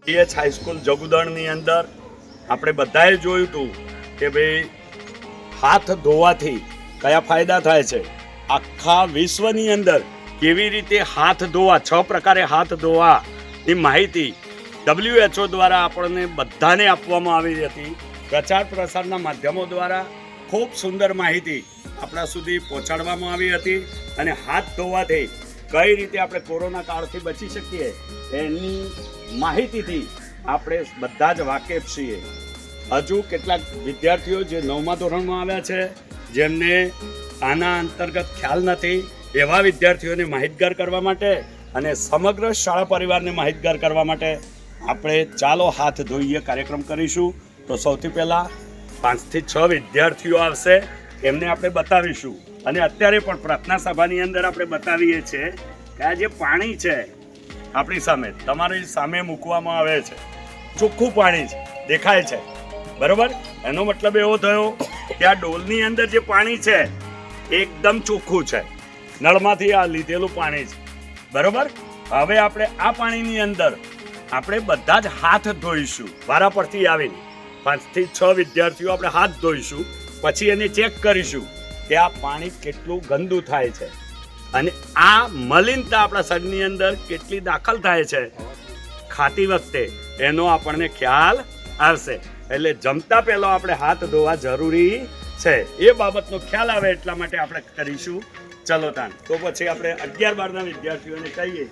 PH high school જગુદણની અંદર આપણે બધાએ જોયું હતું કે ભાઈ હાથ ધોવાથી કયા ફાયદા થાય છે. આખા વિશ્વની અંદર કેવી રીતે હાથ ધોવા, 6 પ્રકારે હાથ ધોવાની માહિતી WHO દ્વારા આપણને બધાને આપવામાં આવી હતી. પ્રચાર પ્રસારના માધ્યમો દ્વારા ખૂબ સુંદર માહિતી આપણા સુધી પહોંચાડવામાં આવી હતી અને હાથ ધોવાથી કઈ રીતે આપણે કોરોના કાળથી બચી શકીએ એની માહિતીથી આપણે બધા જ વાકેફ છીએ. હજુ કેટલાક વિદ્યાર્થીઓ જે 9મા ધોરણમાં આવ્યા છે જેમને આના અંતર્ગત ખ્યાલ નથી, એવા વિદ્યાર્થીઓને માહિતગાર કરવા માટે અને સમગ્ર શાળા પરિવારને માહિતગાર કરવા માટે આપણે ચાલો હાથ ધોઈએ કાર્યક્રમ કરીશું. તો સૌથી પહેલાં 5 થી 6 વિદ્યાર્થીઓ આવશે, એમને આપણે બતાવીશું. અને અત્યારે પણ પ્રાર્થના સભાની અંદર આપણે બતાવીએ છીએ કે આ જે પાણી છે આપણી સામે, તમારી સામે મૂકવામાં આવે છે, ચોખ્ખું પાણી છે, દેખાય છે, બરોબર. એનો મતલબ એવો થયો કે આ ડોલની અંદર જે પાણી છે એકદમ ચોખ્ખું છે, નળમાંથી આ લીધેલું પાણી છે, બરોબર. હવે આપણે આ પાણીની અંદર આપણે બધા જ હાથ ધોઈશું. વારા પરથી આવીને 5 થી 6 વિદ્યાર્થીઓ આપણે હાથ ધોઈશું, પછી એને ચેક કરીશું કે આ પાણી કેટલું ગંદુ થાય છે અને આ મલિનતા આપણા શરીરની અંદર કેટલી દાખલ થાય છે ખાતી વખતે એનો આપણને ખ્યાલ આવશે. એટલે જમતા પહેલા આપણે હાથ ધોવા જરૂરી છે, એ બાબતનો ખ્યાલ આવે એટલા માટે આપણે કરીશું. ચલો તાન. તો પછી આપણે 11-12ના વિદ્યાર્થીઓને કહીએ.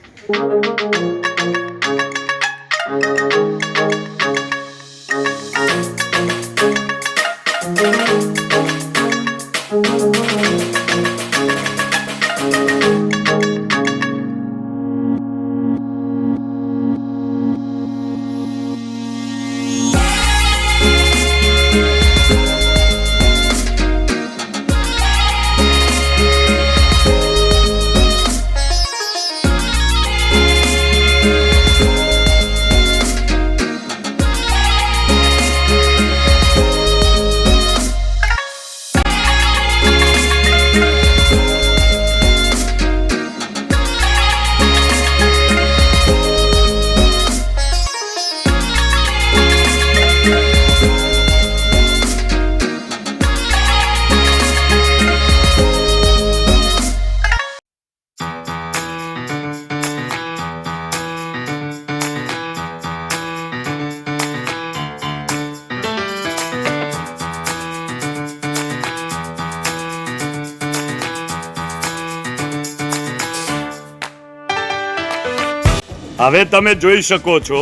હવે તમે જોઈ શકો છો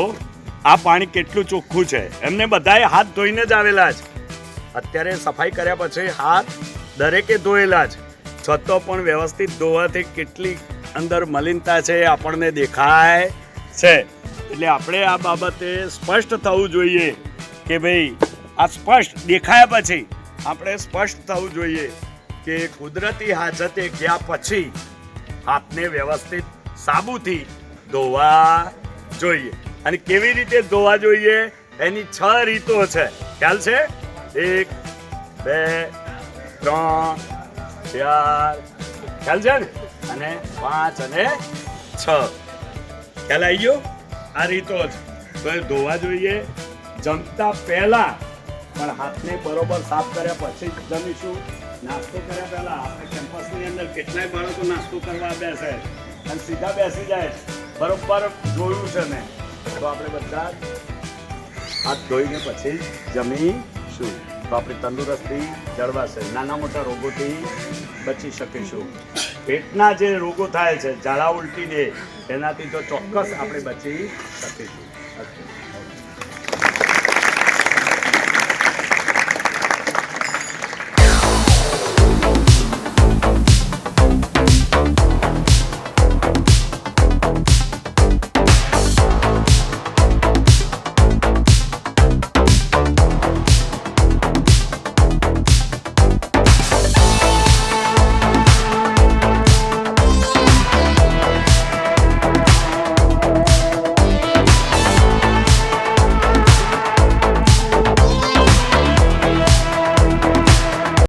આ પાણી કેટલું ચોખ્ખું છે. એમને બધાએ હાથ ધોઈને જ આવેલા છે. અત્યારે સફાઈ કર્યા પછી હાથ દરેકે ધોયેલા છે, છતાં પણ વ્યવસ્થિત ધોવાથી કેટલી અંદર મલિનતા છે આપણને દેખાય છે. એટલે આપણે આ બાબતે સ્પષ્ટ થવું જોઈએ કે ભાઈ આ સ્પષ્ટ દેખાયા પછી આપણે સ્પષ્ટ થવું જોઈએ કે કુદરતી હાજતે ગયા પછી હાથને વ્યવસ્થિત સાબુથી ધોવા જોઈએ. અને કેવી રીતે ધોવા જોઈએ એની 6 રીતો છે. ખ્યાલ છે? 1, 2, 3, 4, ખ્યાલ છે ને? અને 5 અને 6 ખ્યાલ આવી ગયો? આ રીતો છે. તો એ ધોવા જોઈએ. જમતા પહેલા પણ હાથને બરોબર સાફ કર્યા પછી જ જમીશું. નાસ્તો કર્યા પહેલા આપણે કેમ્પસની અંદર કેટલાય બાળકો નાસ્તો કરવા બેસે અને સીધા બેસી જાય, બરોબર જોયું છે મેં. તો આપણે બધા હાથ ધોઈને પછી જમીશું તો આપણી તંદુરસ્તી જળવાશે, નાના મોટા રોગોથી બચી શકીશું. પેટના જે રોગો થાય છે, ઝાડા ઉલટી દે, એનાથી તો ચોક્કસ આપણે બચી શકીશું.